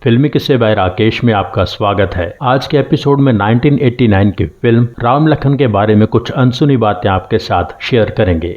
फिल्मी किस्से बाय राकेश में आपका स्वागत है। आज के एपिसोड में 1989 की फिल्म राम लखन के बारे में कुछ अनसुनी बातें आपके साथ शेयर करेंगे।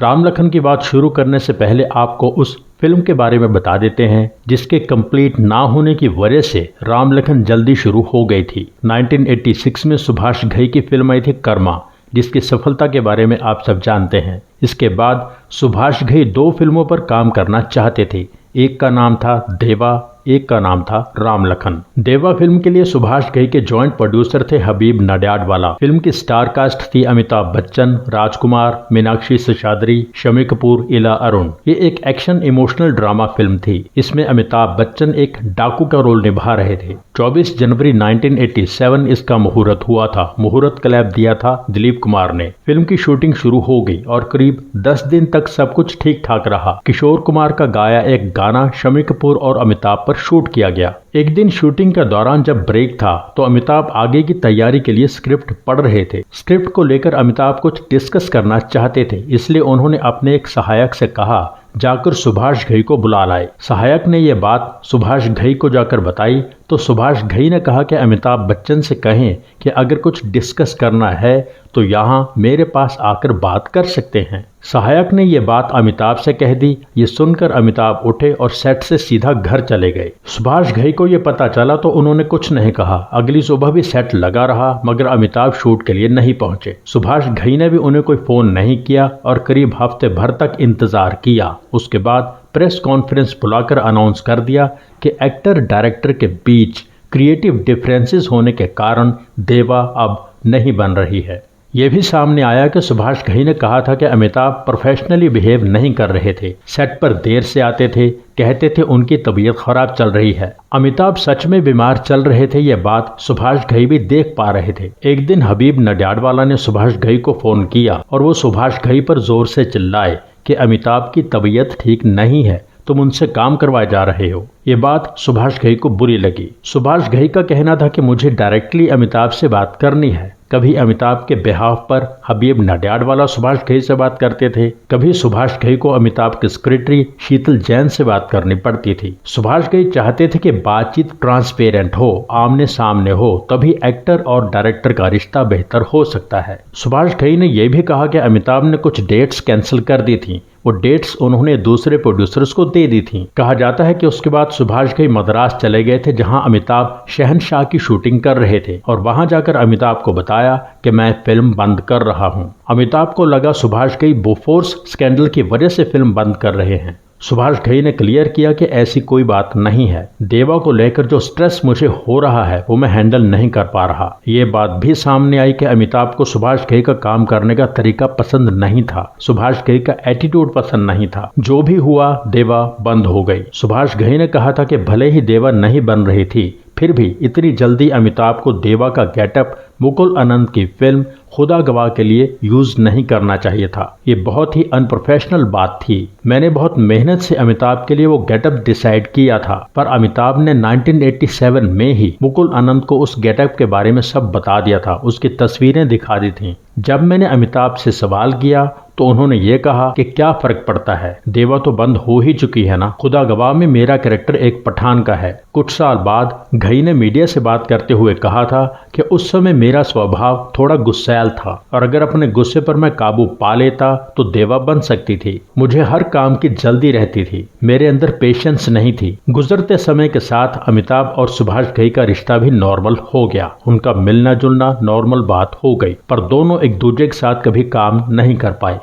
राम लखन की बात शुरू करने से पहले आपको उस फिल्म के बारे में बता देते हैं जिसके कंप्लीट ना होने की वजह से राम लखन जल्दी शुरू हो गई थी। 1986 में सुभाष घई की फिल्म आई थी कर्मा, जिसकी सफलता के बारे में आप सब जानते हैं। इसके बाद सुभाष घई दो फिल्मों पर काम करना चाहते थे। एक का नाम था देवा, एक का नाम था राम लखन। देवा फिल्म के लिए सुभाष घई के जॉइंट प्रोड्यूसर थे हबीब नडियाडवाला। फिल्म की स्टार कास्ट थी अमिताभ बच्चन, राजकुमार, मीनाक्षी शेषाद्री, शम्मी कपूर, इला अरुण। ये एक एक्शन इमोशनल ड्रामा फिल्म थी। इसमें अमिताभ बच्चन एक डाकू का रोल निभा रहे थे। 24 जनवरी 1987 इसका मुहूर्त हुआ था। मुहूर्त क्लैप दिया था दिलीप कुमार ने। फिल्म की शूटिंग शुरू हो गई और करीब 10 दिन तक सब कुछ ठीक ठाक रहा। किशोर कुमार का गाया एक गाना शम्मी कपूर और अमिताभ शूट किया गया। एक दिन शूटिंग के दौरान जब ब्रेक था तो अमिताभ आगे की तैयारी के लिए स्क्रिप्ट पढ़ रहे थे। स्क्रिप्ट को लेकर अमिताभ कुछ डिस्कस करना चाहते थे, इसलिए उन्होंने अपने एक सहायक से कहा जाकर सुभाष घई को बुला लाए। सहायक ने यह बात सुभाष घई को जाकर बताई तो सुभाष घई ने कहा कि अमिताभ बच्चन से कहें कि अगर कुछ डिस्कस करना है तो यहाँ मेरे पास आकर बात कर सकते हैं। सहायक ने यह बात अमिताभ से कह दी। ये सुनकर अमिताभ उठे और सेट से सीधा घर चले गए। सुभाष घई को यह पता चला तो उन्होंने कुछ नहीं कहा। अगली सुबह भी सेट लगा रहा मगर अमिताभ शूट के लिए नहीं पहुंचे। सुभाष घई ने भी उन्हें कोई फोन नहीं किया और करीब हफ्ते भर तक इंतजार किया। उसके बाद प्रेस कॉन्फ्रेंस बुलाकर अनाउंस कर दिया कि एक्टर डायरेक्टर के बीच क्रिएटिव डिफरेंसेस होने के कारण देवा अब नहीं बन रही है। यह भी सामने आया कि सुभाष घई ने कहा था कि अमिताभ प्रोफेशनली बिहेव नहीं कर रहे थे। सेट पर देर से आते थे, कहते थे उनकी तबीयत खराब चल रही है। अमिताभ सच में बीमार चल रहे थे, यह बात सुभाष घई भी देख पा रहे थे। एक दिन हबीब नडियाडवाला ने सुभाष घई को फोन किया और वो सुभाष घई पर जोर से चिल्लाए कि अमिताभ की तबीयत ठीक नहीं है, तुम उनसे काम करवाए जा रहे हो। ये बात सुभाष घई को बुरी लगी। सुभाष घई का कहना था कि मुझे डायरेक्टली अमिताभ से बात करनी है। कभी अमिताभ के बिहाफ पर हबीब नडियाडवाला सुभाष घई से बात करते थे, कभी सुभाष घई को अमिताभ के सेक्रेटरी शीतल जैन से बात करनी पड़ती थी। सुभाष घई चाहते थे कि बातचीत ट्रांसपेरेंट हो, आमने सामने हो, तभी एक्टर और डायरेक्टर का रिश्ता बेहतर हो सकता है। सुभाष घई ने यह भी कहा कि अमिताभ ने कुछ डेट्स कैंसिल कर दी थी। वो डेट्स उन्होंने दूसरे प्रोड्यूसर्स को दे दी थी। कहा जाता है कि उसके बाद सुभाष घई मद्रास चले गए थे जहां अमिताभ शहनशाह की शूटिंग कर रहे थे और वहां जाकर अमिताभ को बताया कि मैं फिल्म बंद कर रहा हूं। अमिताभ को लगा सुभाष घई बोफोर्स स्कैंडल की वजह से फिल्म बंद कर रहे हैं। सुभाष घई ने क्लियर किया कि ऐसी कोई बात नहीं है। देवा को लेकर जो स्ट्रेस मुझे हो रहा है वो मैं हैंडल नहीं कर पा रहा। ये बात भी सामने आई कि अमिताभ को सुभाष घई का काम करने का तरीका पसंद नहीं था। सुभाष घई का एटीट्यूड पसंद नहीं था। जो भी हुआ देवा बंद हो गई। सुभाष घई ने कहा था कि भले ही देवा नहीं बन रही थी फिर भी इतनी जल्दी अमिताभ को देवा का गेटअप मुकुल आनंद की फिल्म खुदा गवाह के लिए यूज नहीं करना चाहिए था। ये बहुत ही अनप्रोफेशनल बात थी। मैंने बहुत मेहनत से अमिताभ के लिए वो गेटअप डिसाइड किया था पर अमिताभ ने 1987 में ही मुकुल आनंद को उस गेटअप के बारे में सब बता दिया था, उसकी तस्वीरें दिखा दी थी। जब मैंने अमिताभ से सवाल किया तो उन्होंने ये कहा कि क्या फर्क पड़ता है, देवा तो बंद हो ही चुकी है ना। खुदा गवाह में मेरा कैरेक्टर एक पठान का है। कुछ साल बाद घई ने मीडिया से बात करते हुए कहा था कि उस समय मेरा स्वभाव थोड़ा गुस्सैल था और अगर अपने गुस्से पर मैं काबू पा लेता तो देवा बन सकती थी। मुझे हर काम की जल्दी रहती थी, मेरे अंदर पेशेंस नहीं थी। गुजरते समय के साथ अमिताभ और सुभाष घई का रिश्ता भी नॉर्मल हो गया। उनका मिलना जुलना नॉर्मल बात हो गई पर दोनों एक दूसरे के साथ कभी काम नहीं कर पाए।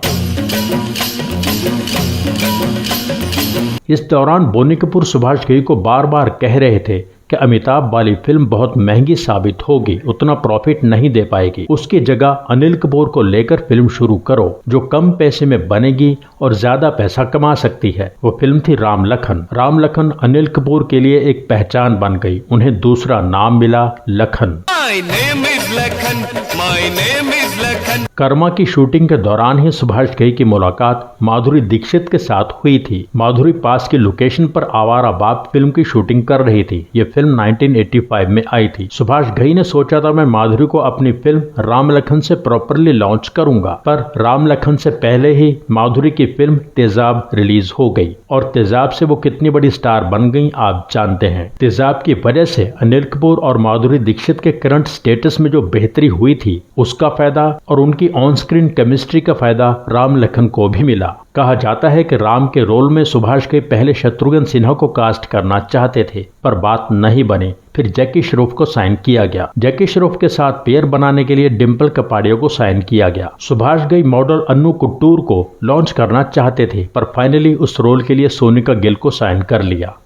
इस दौरान बोनी कपूर सुभाष घई को बार बार कह रहे थे कि अमिताभ वाली फिल्म बहुत महंगी साबित होगी, उतना प्रॉफिट नहीं दे पाएगी। उसकी जगह अनिल कपूर को लेकर फिल्म शुरू करो जो कम पैसे में बनेगी और ज्यादा पैसा कमा सकती है। वो फिल्म थी राम लखन। राम लखन अनिल कपूर के लिए एक पहचान बन गई। उन्हें दूसरा नाम मिला Lakhan. My name is Lakhan. My name is Lakhan. Karma की शूटिंग के दौरान ही सुभाष घई की मुलाकात माधुरी दीक्षित के साथ हुई थी। माधुरी पास की लोकेशन पर आवारा बाप फिल्म की शूटिंग कर रही थी। ये फिल्म 1985 में आई थी। सुभाष घई ने सोचा था मैं माधुरी को अपनी फिल्म राम लखन से प्रॉपरली लॉन्च करूंगा, पर राम लखन से पहले ही माधुरी की फिल्म तेजाब रिलीज हो गई और तेजाब से वो कितनी बड़ी स्टार बन गई आप जानते हैं। तेजाब की वजह से अनिल कपूर और माधुरी दीक्षित के करंट स्टेटस में जो बेहतरी हुई थी उसका फायदा और उनकी ऑन स्क्रीन केमिस्ट्री का फायदा राम लखन को भी मिला। कहा जाता है कि राम के रोल में सुभाष घई पहले शत्रुघ्न सिन्हा को कास्ट करना चाहते थे, पर बात नहीं बनी। फिर जैकी श्रॉफ को साइन किया गया। जैकी श्रॉफ के साथ पेयर बनाने के लिए डिम्पल कपाड़िया को साइन किया गया। सुभाष घई मॉडल अन्नू कुट्टूर को लॉन्च करना चाहते थे, पर फाइनली उस रोल के लिए सोनिका गिल को साइन कर लिया।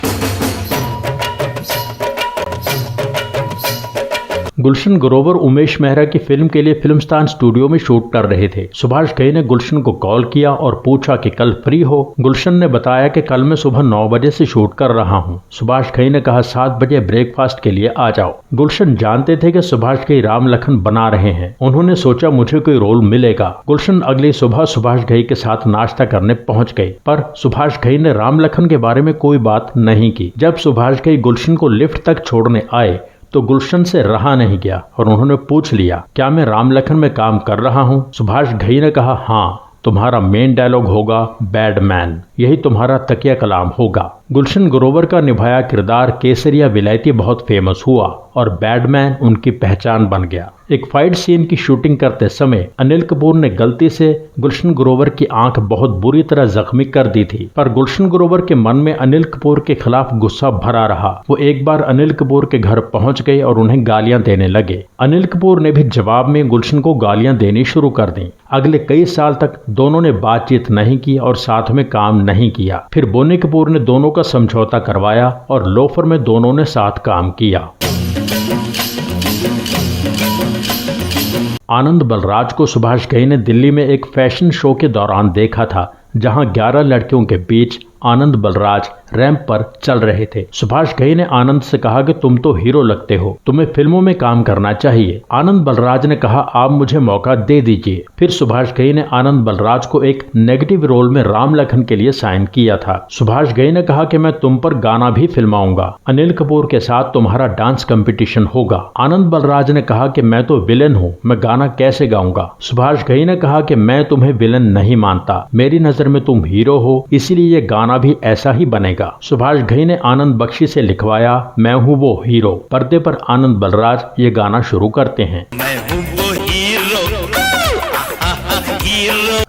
गुलशन ग्रोवर उमेश मेहरा की फिल्म के लिए फिल्मस्तान स्टूडियो में शूट कर रहे थे। सुभाष घई ने गुलशन को कॉल किया और पूछा कि कल फ्री हो। गुलशन ने बताया कि कल मैं सुबह 9 बजे से शूट कर रहा हूं। सुभाष घई ने कहा 7 बजे ब्रेकफास्ट के लिए आ जाओ। गुलशन जानते थे कि सुभाष घई राम लखन बना रहे हैं। उन्होंने सोचा मुझे कोई रोल मिलेगा। गुलशन अगली सुबह सुभाष घई के साथ नाश्ता करने पहुंच गए, पर सुभाष घई ने राम लखन के बारे में कोई बात नहीं की। जब सुभाष घई गुलशन को लिफ्ट तक छोड़ने आए तो गुलशन से रहा नहीं गया और उन्होंने पूछ लिया, क्या मैं राम लखन में काम कर रहा हूं? सुभाष घई ने कहा, हाँ, तुम्हारा मेन डायलॉग होगा बैड मैन, यही तुम्हारा तकिया कलाम होगा। गुलशन ग्रोवर का निभाया किरदार केसरिया विलायती बहुत फेमस हुआ और बैडमैन उनकी पहचान बन गया। एक फाइट सीन की शूटिंग करते समय अनिल कपूर ने गलती से गुलशन ग्रोवर की आंख बहुत बुरी तरह जख्मी कर दी थी, पर गुलशन ग्रोवर के मन में अनिल कपूर के खिलाफ गुस्सा भरा रहा। वो एक बार अनिल कपूर के घर पहुंच गए और उन्हें गालियां देने लगे। अनिल कपूर ने भी जवाब में गुलशन को गालियां देनी शुरू कर दी। अगले कई साल तक दोनों ने बातचीत नहीं की और साथ में काम नहीं किया। फिर बोनी कपूर ने दोनों का समझौता करवाया और लोफर में दोनों ने साथ काम किया। आनंद बलराज को सुभाष घई ने दिल्ली में एक फैशन शो के दौरान देखा था, जहां 11 लड़कियों के बीच आनंद बलराज रैंप पर चल रहे थे। सुभाष घई ने आनंद से कहा कि तुम तो हीरो लगते हो, तुम्हें फिल्मों में काम करना चाहिए। आनंद बलराज ने कहा, आप मुझे मौका दे दीजिए। फिर सुभाष घई ने आनंद बलराज को एक नेगेटिव रोल में राम लखन के लिए साइन किया था। सुभाष घई ने कहा कि मैं तुम पर गाना भी फिल्माऊंगा, अनिल कपूर के साथ तुम्हारा डांस कंपटीशन होगा। आनंद बलराज ने कहा कि मैं तो विलेन हूँ, मैं गाना कैसे गाऊंगा? सुभाष घई ने कहा कि मैं तुम्हें विलेन नहीं मानता, मेरी नजर में तुम हीरो हो, इसीलिए ये गाना भी ऐसा ही बनेगा। सुभाष घई ने आनंद बख्शी से लिखवाया, मैं हूँ वो हीरो। पर्दे पर आनंद बलराज ये गाना शुरू करते हैं। मैं हूँ वो हीरो।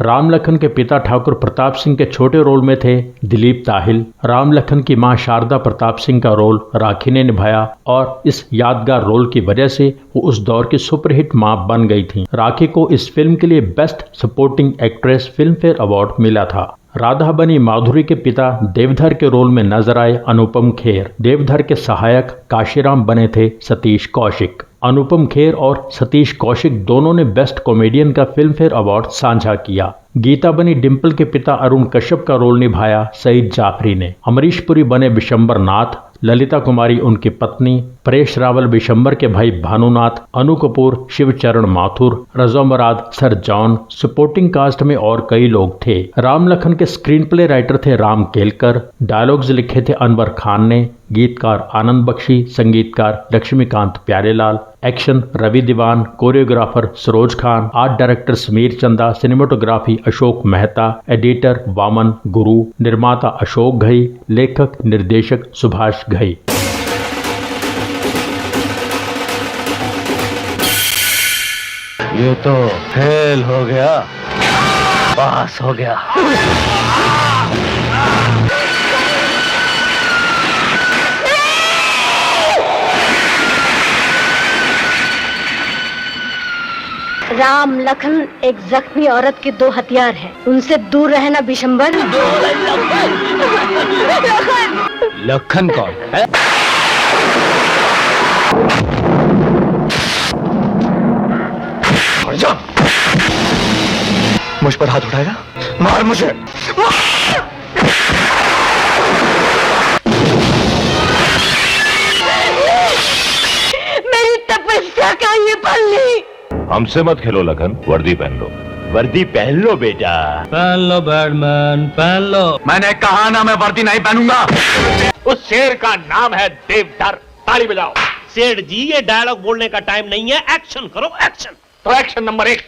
राम लखन के पिता ठाकुर प्रताप सिंह के छोटे रोल में थे दिलीप ताहिल। राम लखन की मां शारदा प्रताप सिंह का रोल राखी ने निभाया और इस यादगार रोल की वजह से वो उस दौर की सुपरहिट मां बन गई थी। राखी को इस फिल्म के लिए best supporting actress film fair award मिला था। राधा बनी माधुरी के पिता देवधर के रोल में नजर आए अनुपम खेर। देवधर के सहायक काशीराम बने थे सतीश कौशिक। अनुपम खेर और सतीश कौशिक दोनों ने बेस्ट कॉमेडियन का फिल्म फेयर अवार्ड साझा किया। गीता बनी डिम्पल के पिता अरुण कश्यप का रोल निभाया सईद जाफरी ने। अमरीश पुरी बने विशंबर नाथ। ललिता कुमारी उनकी पत्नी। परेश रावल विशंबर के भाई भानुनाथ। अनु कपूर शिवचरण माथुर। रज़ा मुराद सर जॉन। सपोर्टिंग कास्ट में और कई लोग थे। राम लखन के स्क्रीन प्ले राइटर थे राम केलकर। डायलॉग्स लिखे थे अनवर खान ने। गीतकार आनंद बख्शी। संगीतकार Laxmikant Pyarelal. Action Ravi Dewan. Choreographer Saroj Khan. Art director Sameer Chanda. Cinematography Ashok Mehta. Editor Waman Guru. निर्माता अशोक घई। लेखक निर्देशक सुभाष घई। ये तो फेल हो गया, पास हो गया। राम लखन एक जख्मी औरत के 2 हथियार हैं, उनसे दूर रहना विशंबर। लखन कौन है? मुझ पर हाथ उठाएगा? मार मुझे, मार! मेरी तपस्या का ये फल नहीं। हमसे मत खेलो लखन, वर्दी पहन लो। वर्दी पहन लो बेटा। पहन लो बैटमैन, पहन लो। मैंने कहा ना मैं वर्दी नहीं पहनूंगा। उस शेर का नाम है देवधर। ताली बजाओ। सेठ जी ये डायलॉग बोलने का टाइम नहीं है, एक्शन करो एक्शन। तो एक्शन नंबर 1।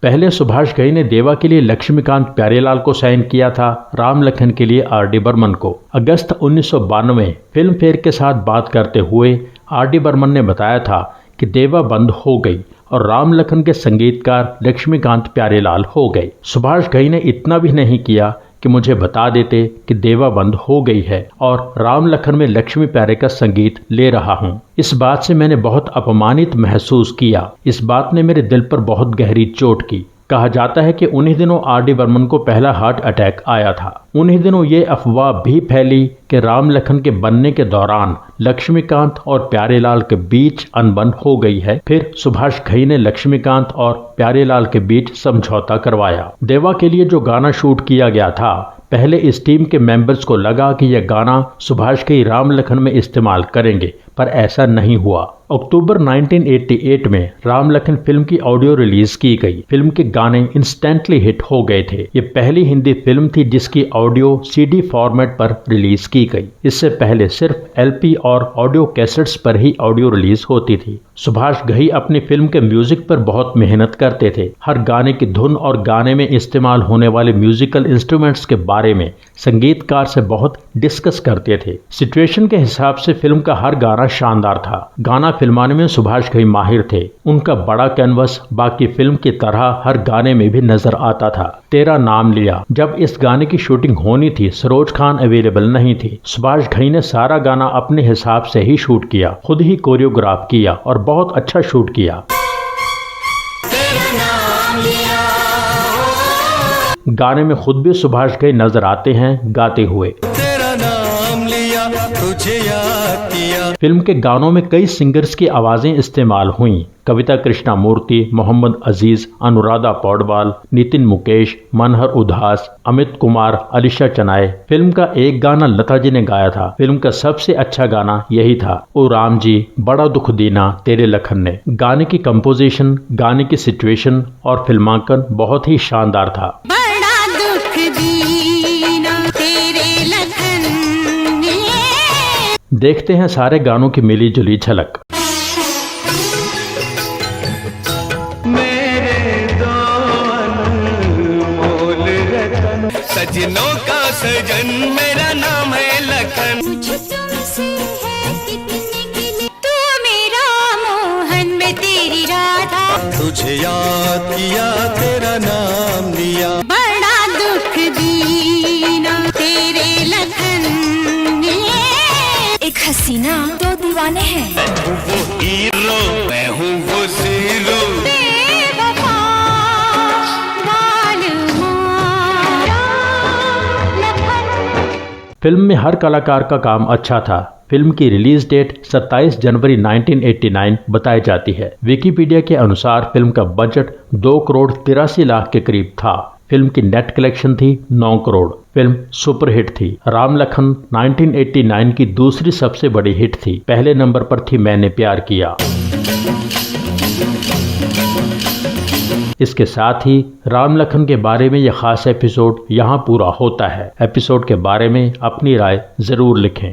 पहले सुभाष घई ने देवा के लिए लक्ष्मीकांत प्यारेलाल को साइन किया था, राम लखन के लिए आर.डी. बर्मन को। अगस्त 1992 फिल्म फेयर के साथ बात करते हुए आर.डी. बर्मन ने बताया था कि देवा बंद हो गई और राम लखन के संगीतकार लक्ष्मीकांत प्यारेलाल हो गए। सुभाष घई ने इतना भी नहीं किया कि मुझे बता देते कि देवा बंद हो गई है और राम लखन में लक्ष्मी प्यारे का संगीत ले रहा हूँ। इस बात से मैंने बहुत अपमानित महसूस किया। इस बात ने मेरे दिल पर बहुत गहरी चोट की। कहा जाता है कि उन्हीं दिनों आर.डी. बर्मन को पहला हार्ट अटैक आया था। उन्हीं दिनों ये अफवाह भी फैली कि राम लखन के बनने के दौरान लक्ष्मीकांत और प्यारेलाल के बीच अनबन हो गई है। फिर सुभाष घई ने लक्ष्मीकांत और प्यारेलाल के बीच समझौता करवाया। देवा के लिए जो गाना शूट किया गया था, पहले इस टीम के मेंबर्स को लगा कि यह गाना सुभाष घई राम लखन में इस्तेमाल करेंगे, पर ऐसा नहीं हुआ। अक्टूबर 1988 में राम लखन फिल्म की ऑडियो रिलीज की गई। फिल्म के गाने इंस्टेंटली हिट हो गए थे। ये पहली हिंदी फिल्म थी जिसकी ऑडियो सीडी फॉर्मेट पर रिलीज की गई। इससे पहले सिर्फ एलपी और ऑडियो कैसेट्स पर ही ऑडियो रिलीज होती थी। सुभाष घई अपनी फिल्म के म्यूजिक पर बहुत मेहनत करते थे। हर गाने की धुन और गाने में इस्तेमाल होने वाले म्यूजिकल इंस्ट्रूमेंट्स के बारे में संगीतकार से बहुत डिस्कस करते थे। सिचुएशन के हिसाब से फिल्म का हर गाना शानदार था। गाना फिल्माने में सुभाष घई माहिर थे। उनका बड़ा कैनवस बाकी फिल्म की तरह हर गाने में भी नजर आता था। तेरा नाम लिया, जब इस गाने की शूटिंग होनी थी, सरोज खान अवेलेबल नहीं थी। सुभाष घई ने सारा गाना अपने हिसाब से ही शूट किया, खुद ही कोरियोग्राफ किया और बहुत अच्छा शूट किया। गाने में खुद भी सुभाष घई नजर आते हैं गाते हुए। तेरा नाम लिया, तुझे याद किया। फिल्म के गानों में कई सिंगर्स की आवाजें इस्तेमाल हुईं। कविता कृष्णमूर्ति, मोहम्मद अजीज, अनुराधा पौडवाल, नितिन मुकेश, मनहर उदास, अमित कुमार, अलीशा चनाय। फिल्म का एक गाना लता जी ने गाया था। फिल्म का सबसे अच्छा गाना यही था, ओ राम जी बड़ा दुख दीना तेरे लखन ने। गाने की कंपोजिशन, गाने की सिचुएशन और फिल्मांकन बहुत ही शानदार था। बड़ा दुख दीना तेरे लखन ने। देखते हैं सारे गानों की मिली जुली झलक। सजनों का सजन मेरा नाम है लखन। मुझे तुमसे है कितने गिले, तू मेरा मोहन मैं तेरी राधा। तुझे याद किया, तेरा नाम लिया। बड़ा दुख दीना तेरे लखन ने। एक हसीना दो दीवाने हैं। वो हीरो, मैं हूँ वो जीरो। बेवफा फिल्म में हर कलाकार का काम अच्छा था। फिल्म की रिलीज डेट 27 जनवरी 1989 बताई जाती है। विकिपीडिया के अनुसार फिल्म का बजट 2 करोड़ 83 लाख के करीब था। फिल्म की नेट कलेक्शन थी 9 करोड़। फिल्म सुपरहिट थी। राम लखन 1989 की दूसरी सबसे बड़ी हिट थी। पहले नंबर पर थी मैंने प्यार किया। इसके साथ ही राम लखन के बारे में यह खास एपिसोड यहाँ पूरा होता है। एपिसोड के बारे में अपनी राय जरूर लिखें।